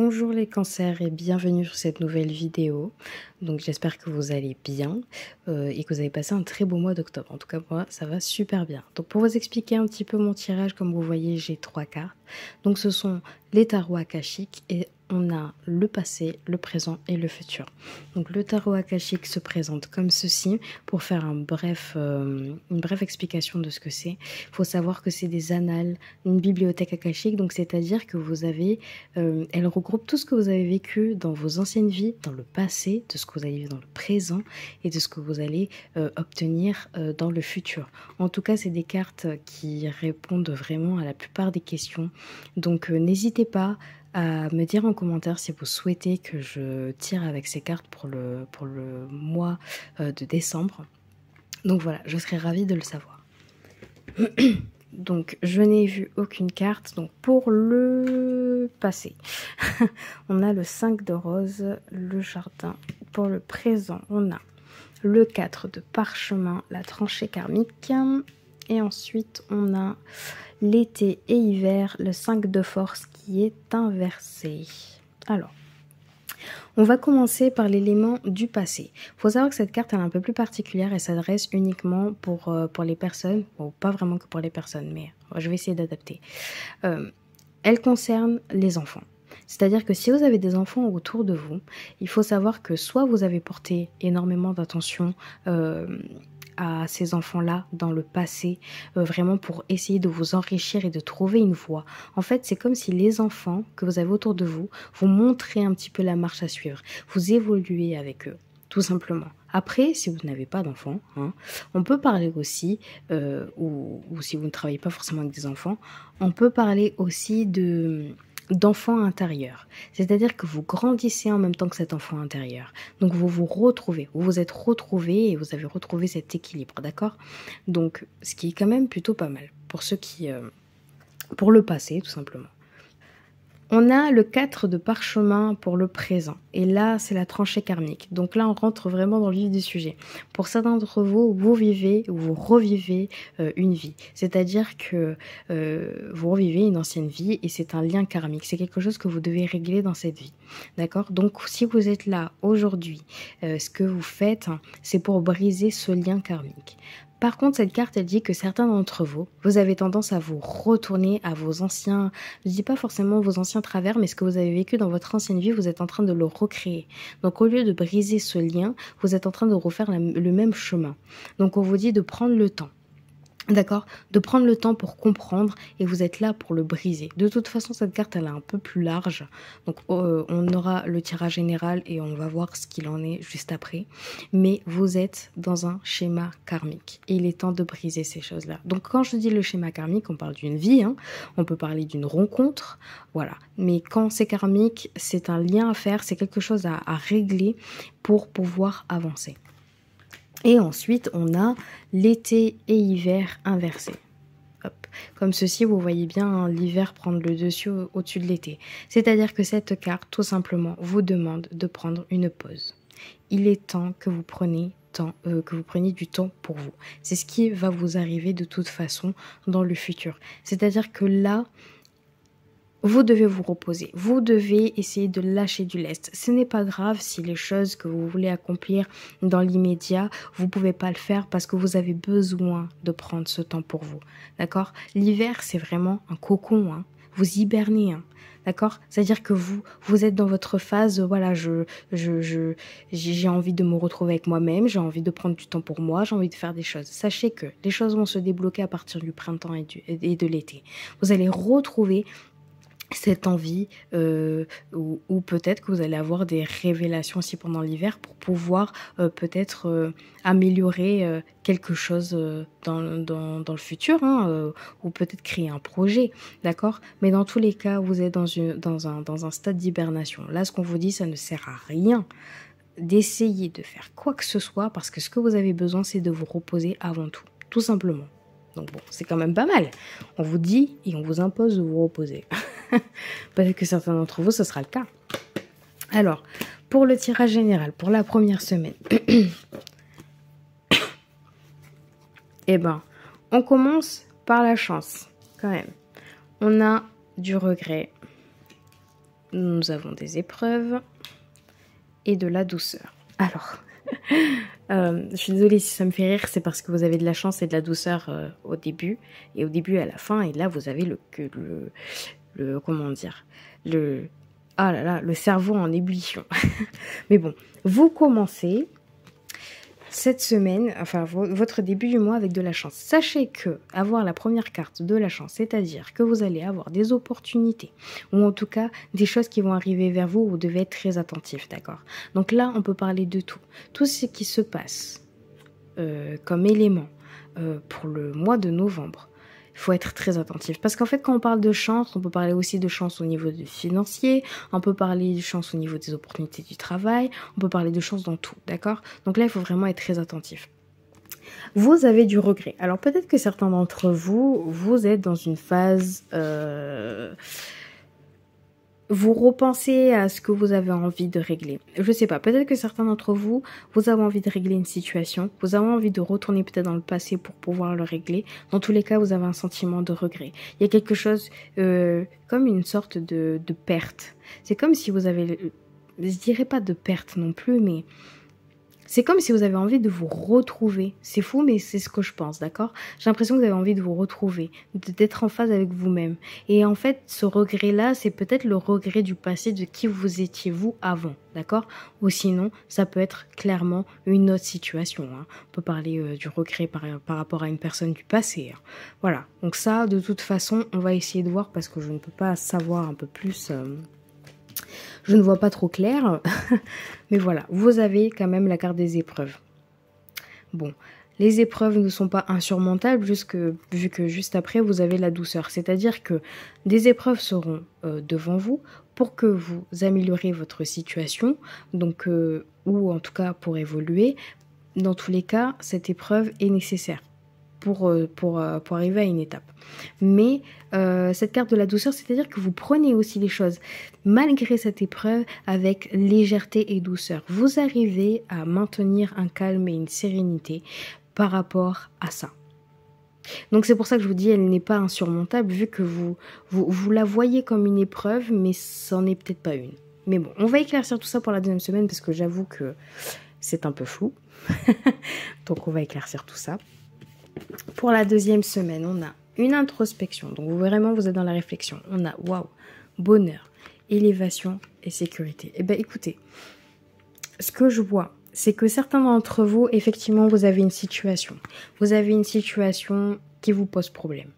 Bonjour les cancers et bienvenue sur cette nouvelle vidéo. Donc j'espère que vous allez bien et que vous avez passé un très beau mois d'octobre. En tout cas moi ça va super bien. Donc pour vous expliquer un petit peu mon tirage, comme vous voyez j'ai 3 cartes. Donc ce sont les tarots akashiques et on a le passé, le présent et le futur. Donc le tarot akashique se présente comme ceci. Pour faire une brève explication de ce que c'est, il faut savoir que c'est des annales, une bibliothèque akashique. Donc c'est-à-dire que vous avez, elle regroupe tout ce que vous avez vécu dans vos anciennes vies, dans le passé, de ce que vous allez vivre dans le présent et de ce que vous allez obtenir dans le futur. En tout cas, c'est des cartes qui répondent vraiment à la plupart des questions. Donc n'hésitez pas à me dire en commentaire si vous souhaitez que je tire avec ces cartes pour le mois de décembre. Donc voilà, je serais ravie de le savoir. Donc je n'ai vu aucune carte. Donc pour le passé, on a le 5 de rose, le jardin. Pour le présent, on a le 4 de parchemin, la tranchée karmique. Et ensuite, on a l'été et hiver, le 5 de force qui est inversé. Alors, on va commencer par l'élément du passé. Il faut savoir que cette carte elle est un peu plus particulière et s'adresse uniquement pour les personnes, bon pas vraiment que pour les personnes, mais je vais essayer d'adapter. Elle concerne les enfants. C'est-à-dire que si vous avez des enfants autour de vous, il faut savoir que soit vous avez porté énormément d'attention à ces enfants-là dans le passé, vraiment pour essayer de vous enrichir et de trouver une voie. En fait, c'est comme si les enfants que vous avez autour de vous, vous montrez un petit peu la marche à suivre. Vous évoluez avec eux, tout simplement. Après, si vous n'avez pas d'enfants, on peut parler aussi, ou si vous ne travaillez pas forcément avec des enfants, on peut parler aussi d'enfant intérieur. C'est-à-dire que vous grandissez en même temps que cet enfant intérieur. Donc vous vous retrouvez, vous vous êtes retrouvés et vous avez retrouvé cet équilibre, d'accord? Donc ce qui est quand même plutôt pas mal pour ceux qui... pour le passé, tout simplement. On a le 4 de parchemin pour le présent. Et là, c'est la tranchée karmique. Donc là, on rentre vraiment dans le vif du sujet. Pour certains d'entre vous, vous vivez ou vous revivez une vie. C'est-à-dire que vous revivez une ancienne vie et c'est un lien karmique. C'est quelque chose que vous devez régler dans cette vie. D'accord? Donc, si vous êtes là aujourd'hui, ce que vous faites, c'est pour briser ce lien karmique. Par contre, cette carte, elle dit que certains d'entre vous, vous avez tendance à vous retourner à vos anciens, je dis pas forcément vos anciens travers, mais ce que vous avez vécu dans votre ancienne vie, vous êtes en train de le recréer. Donc, au lieu de briser ce lien, vous êtes en train de refaire le même chemin. Donc, on vous dit de prendre le temps. D'accord, de prendre le temps pour comprendre et vous êtes là pour le briser. De toute façon, cette carte, elle est un peu plus large. Donc, on aura le tirage général et on va voir ce qu'il en est juste après. Mais vous êtes dans un schéma karmique et il est temps de briser ces choses-là. Donc, quand je dis le schéma karmique, on parle d'une vie, on peut parler d'une rencontre, voilà. Mais quand c'est karmique, c'est un lien à faire, c'est quelque chose à régler pour pouvoir avancer. Et ensuite, on a l'été et hiver inversés. Hop. Comme ceci, vous voyez bien l'hiver prendre le dessus au-dessus de l'été. C'est-à-dire que cette carte, tout simplement, vous demande de prendre une pause. Il est temps que vous preniez du temps pour vous. C'est ce qui va vous arriver de toute façon dans le futur. C'est-à-dire que là, vous devez vous reposer, vous devez essayer de lâcher du lest. Ce n'est pas grave si les choses que vous voulez accomplir dans l'immédiat, vous ne pouvez pas le faire parce que vous avez besoin de prendre ce temps pour vous. D'accord? L'hiver, c'est vraiment un cocon, Vous hibernez, d'accord? C'est-à-dire que vous êtes dans votre phase, voilà, j'ai envie de me retrouver avec moi-même, j'ai envie de prendre du temps pour moi, j'ai envie de faire des choses. Sachez que les choses vont se débloquer à partir du printemps et de l'été. Vous allez retrouver cette envie ou peut-être que vous allez avoir des révélations aussi pendant l'hiver pour pouvoir peut-être améliorer quelque chose dans le futur ou peut-être créer un projet, d'accord? Mais dans tous les cas, vous êtes dans un stade d'hibernation. Là, ce qu'on vous dit, ça ne sert à rien d'essayer de faire quoi que ce soit parce que ce que vous avez besoin, c'est de vous reposer avant tout simplement. Donc bon, c'est quand même pas mal. On vous dit et on vous impose de vous reposer. Peut-être que certains d'entre vous, ce sera le cas. Alors, pour le tirage général, pour la première semaine, eh ben, on commence par la chance, quand même. On a du regret. nous avons des épreuves et de la douceur. Alors, je suis désolée si ça me fait rire, c'est parce que vous avez de la chance et de la douceur au début, et au début et à la fin, et là vous avez comment dire, ah là là, le cerveau en ébullition. Mais bon, vous commencez cette semaine, enfin votre début du mois avec de la chance. Sachez que avoir la première carte de la chance, c'est-à-dire que vous allez avoir des opportunités, ou en tout cas des choses qui vont arriver vers vous, où vous devez être très attentif, d'accord? Donc là, on peut parler de tout. Tout ce qui se passe comme élément pour le mois de novembre. Il faut être très attentif. Parce qu'en fait, quand on parle de chance, on peut parler aussi de chance au niveau du financier, on peut parler de chance au niveau des opportunités du travail, on peut parler de chance dans tout, d'accord? Donc là, il faut vraiment être très attentif. Vous avez du regret. Alors peut-être que certains d'entre vous, vous êtes dans une phase... vous repensez à ce que vous avez envie de régler. Je sais pas, peut-être que certains d'entre vous, vous avez envie de régler une situation, vous avez envie de retourner peut-être dans le passé pour pouvoir le régler. Dans tous les cas, vous avez un sentiment de regret. Il y a quelque chose comme une sorte de perte. C'est comme si vous avez, je dirais pas de perte non plus, mais c'est comme si vous avez envie de vous retrouver. C'est fou, mais c'est ce que je pense, d'accord? J'ai l'impression que vous avez envie de vous retrouver, d'être en phase avec vous-même. Et en fait, ce regret-là, c'est peut-être le regret du passé, de qui vous étiez vous avant, d'accord? Ou sinon, ça peut être clairement une autre situation. Hein. On peut parler du regret par rapport à une personne du passé. Hein. Voilà, donc ça, de toute façon, on va essayer de voir parce que je ne peux pas savoir un peu plus... Je ne vois pas trop clair, mais voilà, vous avez quand même la carte des épreuves. Bon, les épreuves ne sont pas insurmontables vu que juste après, vous avez la douceur. C'est-à-dire que des épreuves seront devant vous pour que vous amélioriez votre situation, donc, ou en tout cas pour évoluer. Dans tous les cas, cette épreuve est nécessaire pour arriver à une étape. Mais cette carte de la douceur, c'est-à-dire que vous prenez aussi les choses, malgré cette épreuve, avec légèreté et douceur. Vous arrivez à maintenir un calme et une sérénité par rapport à ça. Donc c'est pour ça que je vous dis, elle n'est pas insurmontable, vu que vous la voyez comme une épreuve, mais ça n'en est peut-être pas une. Mais bon, on va éclaircir tout ça pour la deuxième semaine, parce que j'avoue que c'est un peu flou. Donc on va éclaircir tout ça. Pour la deuxième semaine, on a une introspection. Donc vraiment, vous êtes dans la réflexion. On a, waouh, bonheur, élévation et sécurité. Eh bien, écoutez, ce que je vois, c'est que certains d'entre vous, effectivement, vous avez une situation. Vous avez une situation qui vous pose problème.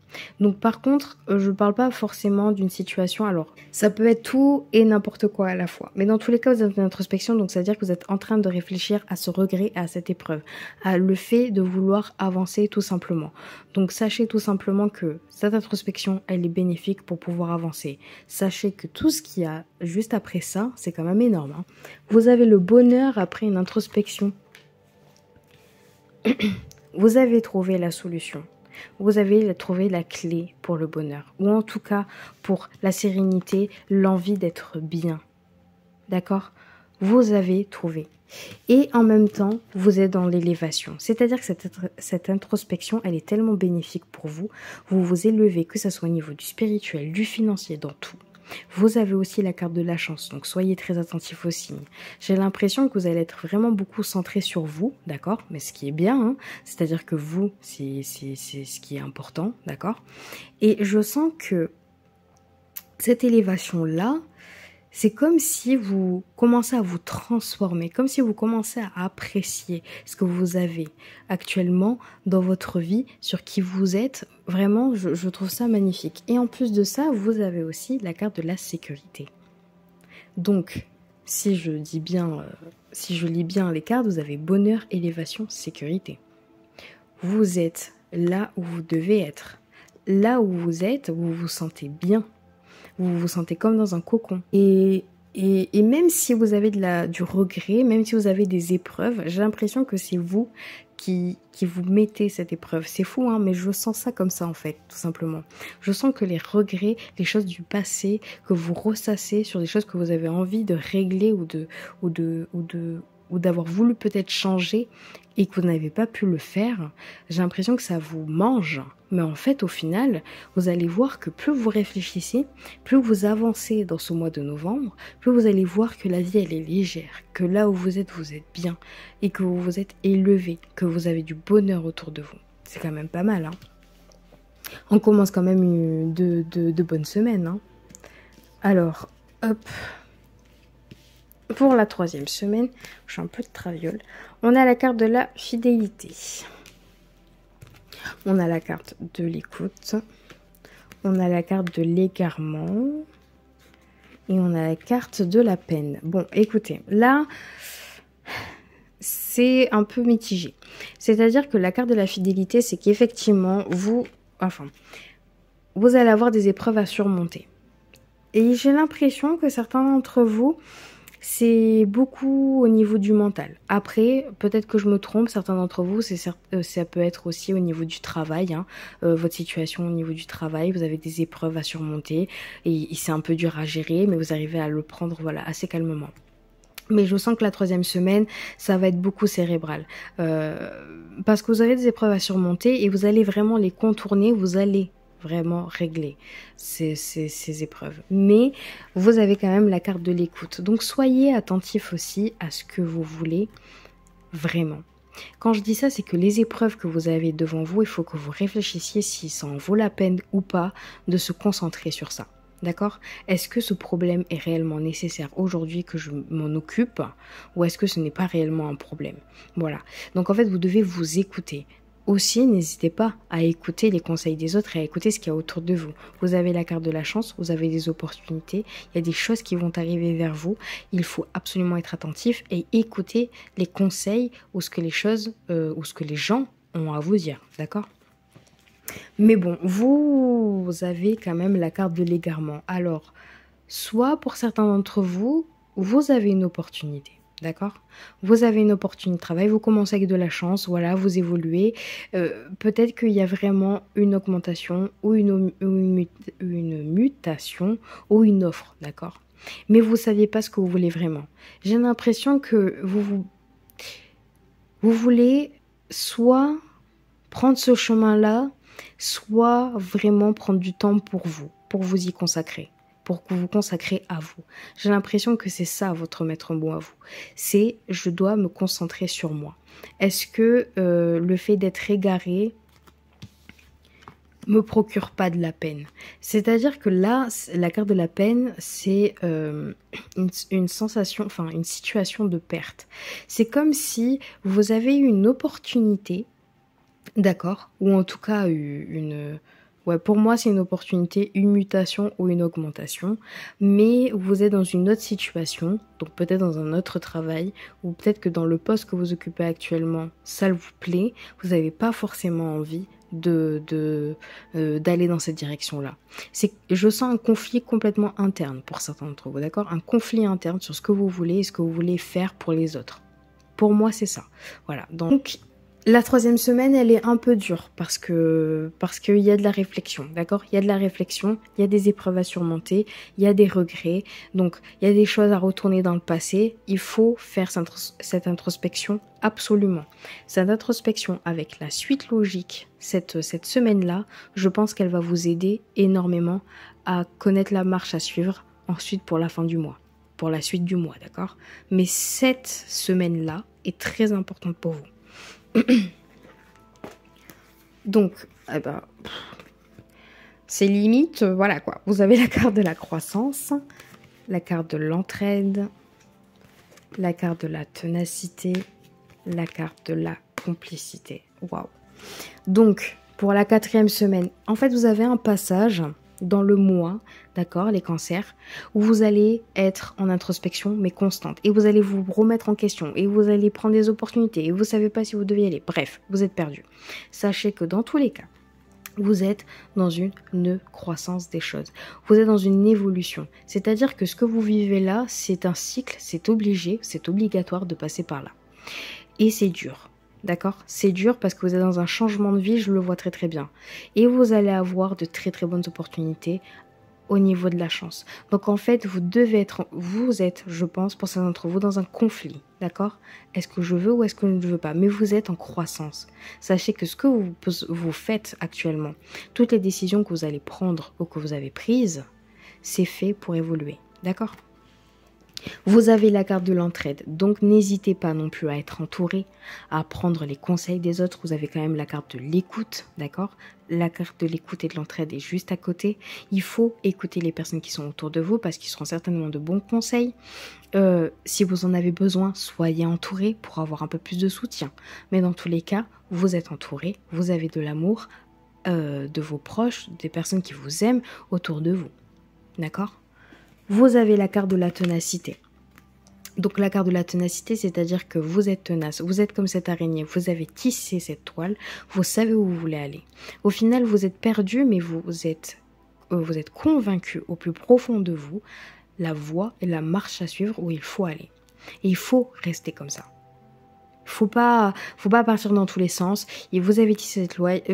Donc par contre, je ne parle pas forcément d'une situation, alors ça peut être tout et n'importe quoi à la fois. Mais dans tous les cas, vous avez une introspection, donc ça veut dire que vous êtes en train de réfléchir à ce regret, à cette épreuve, à le fait de vouloir avancer tout simplement. Donc sachez tout simplement que cette introspection, elle est bénéfique pour pouvoir avancer. Sachez que tout ce qu'il y a juste après ça, c'est quand même énorme. Hein. Vous avez le bonheur après une introspection. Vous avez trouvé la solution. Vous avez trouvé la clé pour le bonheur, ou en tout cas pour la sérénité, l'envie d'être bien. D'accord? Vous avez trouvé. Et en même temps, vous êtes dans l'élévation. C'est-à-dire que cette introspection, elle est tellement bénéfique pour vous. Vous vous élevez, que ce soit au niveau du spirituel, du financier, dans tout. Vous avez aussi la carte de la chance, donc soyez très attentifs aux signes. J'ai l'impression que vous allez être vraiment beaucoup centré sur vous, d'accord? Mais ce qui est bien, hein, c'est-à-dire que vous, c'est ce qui est important, d'accord? Et je sens que cette élévation-là, c'est comme si vous commencez à vous transformer, comme si vous commencez à apprécier ce que vous avez actuellement dans votre vie, sur qui vous êtes. Vraiment, je trouve ça magnifique. Et en plus de ça, vous avez aussi la carte de la sécurité. Donc, si je lis bien les cartes, vous avez bonheur, élévation, sécurité. Vous êtes là où vous devez être. Là où vous êtes, vous vous sentez bien. Vous vous sentez comme dans un cocon. Et même si vous avez du regret, même si vous avez des épreuves, j'ai l'impression que c'est vous qui vous mettez cette épreuve. C'est fou, hein, mais je sens ça comme ça en fait, tout simplement. Je sens que les regrets, les choses du passé, que vous ressassez sur des choses que vous avez envie de régler ou de ou d'avoir voulu peut-être changer et que vous n'avez pas pu le faire, j'ai l'impression que ça vous mange. Mais en fait, au final, vous allez voir que plus vous réfléchissez, plus vous avancez dans ce mois de novembre, plus vous allez voir que la vie, elle est légère, que là où vous êtes bien, et que vous vous êtes élevé, que vous avez du bonheur autour de vous. C'est quand même pas mal, hein. On commence quand même de bonnes semaines, hein. Alors, hop. Pour la 3e semaine, je suis un peu de traviole. On a la carte de la fidélité. On a la carte de l'écoute. On a la carte de l'égarement. Et on a la carte de la peine. Bon, écoutez, là, c'est un peu mitigé. C'est-à-dire que la carte de la fidélité, c'est qu'effectivement, vous allez avoir des épreuves à surmonter. Et j'ai l'impression que certains d'entre vous, c'est beaucoup au niveau du mental. Après, peut-être que je me trompe, certains d'entre vous, ça peut être aussi au niveau du travail, hein, votre situation au niveau du travail, vous avez des épreuves à surmonter et c'est un peu dur à gérer, mais vous arrivez à le prendre assez calmement. Mais je sens que la 3e semaine, ça va être beaucoup cérébral. Parce que vous avez des épreuves à surmonter et vous allez vraiment les contourner, vous allez vraiment régler ces épreuves. Mais vous avez quand même la carte de l'écoute. Donc soyez attentifs aussi à ce que vous voulez vraiment. Quand je dis ça, c'est que les épreuves que vous avez devant vous, il faut que vous réfléchissiez si ça en vaut la peine ou pas de se concentrer sur ça. D'accord? Est-ce que ce problème est réellement nécessaire aujourd'hui que je m'en occupe ou est-ce que ce n'est pas réellement un problème? Voilà. Donc en fait, vous devez vous écouter. Aussi, n'hésitez pas à écouter les conseils des autres et à écouter ce qu'il y a autour de vous. Vous avez la carte de la chance, vous avez des opportunités, il y a des choses qui vont arriver vers vous. Il faut absolument être attentif et écouter les conseils ou ce que les gens ont à vous dire. D'accord? Mais bon, vous avez quand même la carte de l'égarement. Alors, soit pour certains d'entre vous, vous avez une opportunité. D'accord? Vous avez une opportunité de travail, vous commencez avec de la chance, voilà, vous évoluez. Peut-être qu'il y a vraiment une augmentation ou une mutation ou une offre, d'accord? Mais vous ne saviez pas ce que vous voulez vraiment. J'ai l'impression que vous voulez soit prendre ce chemin-là, soit vraiment prendre du temps pour vous y consacrer. Pour que vous vous consacrez à vous. J'ai l'impression que c'est ça votre maître mot à vous. C'est je dois me concentrer sur moi. Est-ce que le fait d'être égaré me procure pas de la peine? C'est-à-dire que là, la carte de la peine, c'est une sensation, enfin une situation de perte. C'est comme si vous avez eu une opportunité, d'accord, ou en tout cas ouais, pour moi, c'est une opportunité, une mutation ou une augmentation, mais vous êtes dans une autre situation, donc peut-être dans un autre travail, ou peut-être que dans le poste que vous occupez actuellement, ça vous plaît, vous n'avez pas forcément envie d'aller dans cette direction-là. Je sens un conflit complètement interne pour certains d'entre vous, d'accord? Un conflit interne sur ce que vous voulez et ce que vous voulez faire pour les autres. Pour moi, c'est ça. Voilà. Donc, la 3e semaine, elle est un peu dure parce qu'il y a de la réflexion, d'accord? Il y a de la réflexion, il y a des épreuves à surmonter, il y a des regrets, donc il y a des choses à retourner dans le passé. Il faut faire cette introspection absolument. Cette introspection avec la suite logique, cette semaine-là, je pense qu'elle va vous aider énormément à connaître la marche à suivre ensuite pour la fin du mois, pour la suite du mois, d'accord? Mais cette semaine-là est très importante pour vous. Donc, c'est limite, voilà quoi. Vous avez la carte de la croissance, la carte de l'entraide, la carte de la ténacité, la carte de la complicité. Waouh. Donc, pour la 4e semaine, en fait, vous avez un passage dans le mois, d'accord, les cancers, où vous allez être en introspection, mais constante. Et vous allez vous remettre en question, et vous allez prendre des opportunités, et vous ne savez pas si vous devez y aller. Bref, vous êtes perdu. Sachez que dans tous les cas, vous êtes dans une croissance des choses. Vous êtes dans une évolution. C'est-à-dire que ce que vous vivez là, c'est un cycle, c'est obligé, c'est obligatoire de passer par là. Et c'est dur. D'accord? C'est dur parce que vous êtes dans un changement de vie, je le vois très très bien. Et vous allez avoir de très très bonnes opportunités au niveau de la chance. Donc en fait, vous êtes, je pense, pour certains d'entre vous, dans un conflit. D'accord? Est-ce que je veux ou est-ce que je ne veux pas? Mais vous êtes en croissance. Sachez que ce que vous faites actuellement, toutes les décisions que vous allez prendre ou que vous avez prises, c'est fait pour évoluer. D'accord? Vous avez la carte de l'entraide, donc n'hésitez pas non plus à être entouré, à prendre les conseils des autres. Vous avez quand même la carte de l'écoute, d'accord? La carte de l'écoute et de l'entraide est juste à côté. Il faut écouter les personnes qui sont autour de vous parce qu'ils seront certainement de bons conseils. Si vous en avez besoin, soyez entouré pour avoir un peu plus de soutien. Mais dans tous les cas, vous êtes entouré, vous avez de l'amour de vos proches, des personnes qui vous aiment autour de vous, d'accord? Vous avez la carte de la ténacité. Donc la carte de la ténacité, c'est-à-dire que vous êtes tenace, vous êtes comme cette araignée, vous avez tissé cette toile, vous savez où vous voulez aller. Au final, vous êtes perdu, mais vous êtes convaincu au plus profond de vous, la voie et la marche à suivre où il faut aller. Et il faut rester comme ça. Faut pas partir dans tous les sens. Et vous avez tissé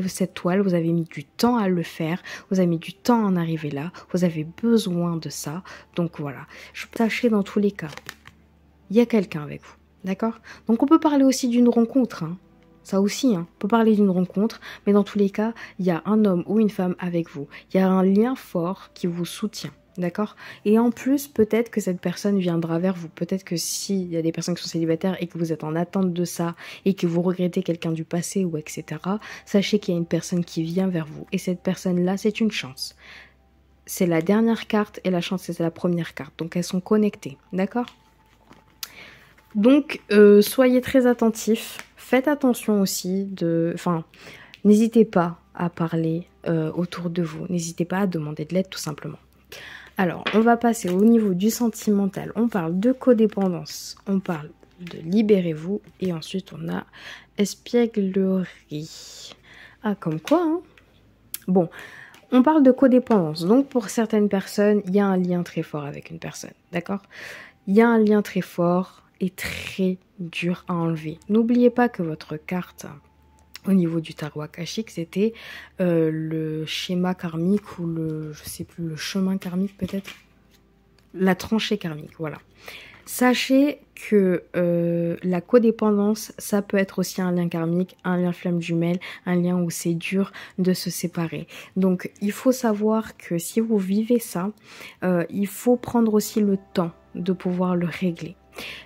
cette toile, vous avez mis du temps à le faire, vous avez mis du temps à en arriver là, vous avez besoin de ça. Donc voilà, sachez dans tous les cas, il y a quelqu'un avec vous, d'accord? Donc on peut parler aussi d'une rencontre, hein. Ça aussi, hein. On peut parler d'une rencontre, mais dans tous les cas, il y a un homme ou une femme avec vous. Il y a un lien fort qui vous soutient. D'accord? Et en plus, peut-être que cette personne viendra vers vous. Peut-être que s'il y a des personnes qui sont célibataires et que vous êtes en attente de ça et que vous regrettez quelqu'un du passé ou etc., sachez qu'il y a une personne qui vient vers vous. Et cette personne-là, c'est une chance. C'est la dernière carte et la chance, c'est la première carte. Donc, elles sont connectées. D'accord? Donc, soyez très attentifs. Faites attention aussi n'hésitez pas à parler autour de vous. N'hésitez pas à demander de l'aide tout simplement. Alors, on va passer au niveau du sentimental. On parle de codépendance, on parle de libérez-vous et ensuite on a espièglerie. Ah, comme quoi, hein? Bon, on parle de codépendance. Donc, pour certaines personnes, il y a un lien très fort avec une personne, d'accord? Il y a un lien très fort et très dur à enlever. N'oubliez pas que votre carte... Au niveau du tarot akashique, c'était le schéma karmique ou je sais plus, le chemin karmique peut-être. La tranchée karmique, voilà. Sachez que la codépendance, ça peut être aussi un lien karmique, un lien flamme jumelle, un lien où c'est dur de se séparer. Donc, il faut savoir que si vous vivez ça, il faut prendre aussi le temps de pouvoir le régler.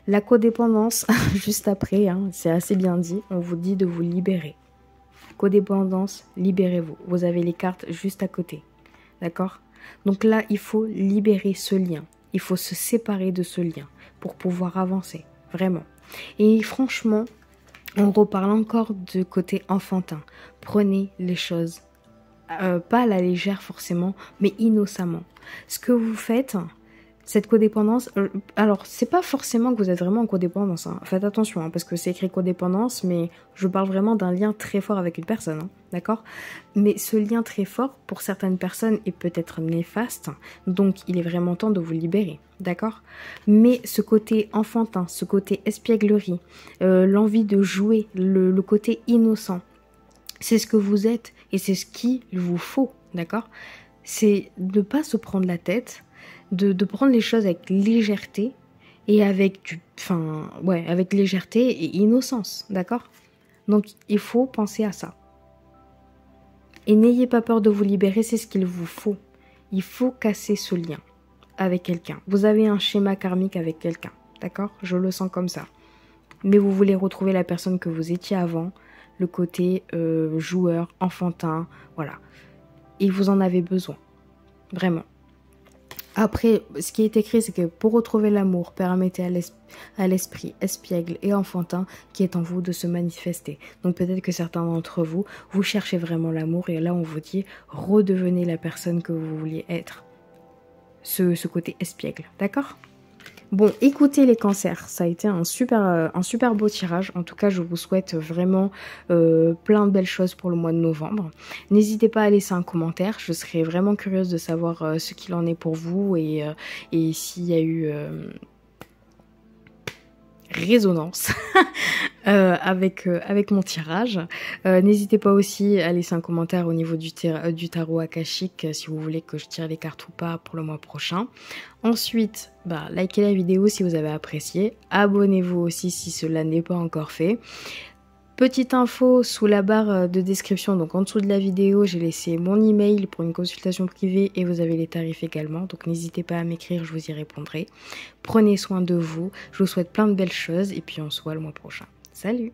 La codépendance, juste après, hein, c'est assez bien dit, on vous dit de vous libérer. Codépendance, libérez-vous. Vous avez les cartes juste à côté. D'accord? Donc là, il faut libérer ce lien. Il faut se séparer de ce lien pour pouvoir avancer. Vraiment. Et franchement, on reparle encore de côté enfantin. Prenez les choses, pas à la légère forcément, mais innocemment. Ce que vous faites... Cette codépendance, alors c'est pas forcément que vous êtes vraiment en codépendance, hein. Faites attention, hein, parce que c'est écrit codépendance, mais je parle vraiment d'un lien très fort avec une personne, hein, d'accord? Mais ce lien très fort, pour certaines personnes, est peut-être néfaste, donc il est vraiment temps de vous libérer, d'accord? Mais ce côté enfantin, ce côté espièglerie, l'envie de jouer, le côté innocent, c'est ce que vous êtes, et c'est ce qu'il vous faut, d'accord? C'est de pas se prendre la tête, de prendre les choses avec légèreté et avec avec légèreté et innocence, d'accord? Donc il faut penser à ça. Et n'ayez pas peur de vous libérer, c'est ce qu'il vous faut. Il faut casser ce lien avec quelqu'un. Vous avez un schéma karmique avec quelqu'un, d'accord? Je le sens comme ça. Mais vous voulez retrouver la personne que vous étiez avant, le côté joueur, enfantin, voilà. Et vous en avez besoin, vraiment. Après, ce qui est écrit, c'est que pour retrouver l'amour, permettez à l'esprit espiègle et enfantin qui est en vous de se manifester. Donc peut-être que certains d'entre vous, vous cherchez vraiment l'amour et là on vous dit, redevenez la personne que vous vouliez être. Ce côté espiègle, d'accord ? Bon, écoutez les cancers, ça a été un super beau tirage. En tout cas, je vous souhaite vraiment plein de belles choses pour le mois de novembre. N'hésitez pas à laisser un commentaire, je serais vraiment curieuse de savoir ce qu'il en est pour vous et s'il y a eu résonance. avec mon tirage. N'hésitez pas aussi à laisser un commentaire au niveau du tarot akashique si vous voulez que je tire les cartes ou pas pour le mois prochain. Ensuite, likez la vidéo si vous avez apprécié. Abonnez-vous aussi si cela n'est pas encore fait. Petite info sous la barre de description, donc en dessous de la vidéo, j'ai laissé mon email pour une consultation privée et vous avez les tarifs également. Donc n'hésitez pas à m'écrire, je vous y répondrai. Prenez soin de vous, je vous souhaite plein de belles choses et puis on se voit le mois prochain. Salut!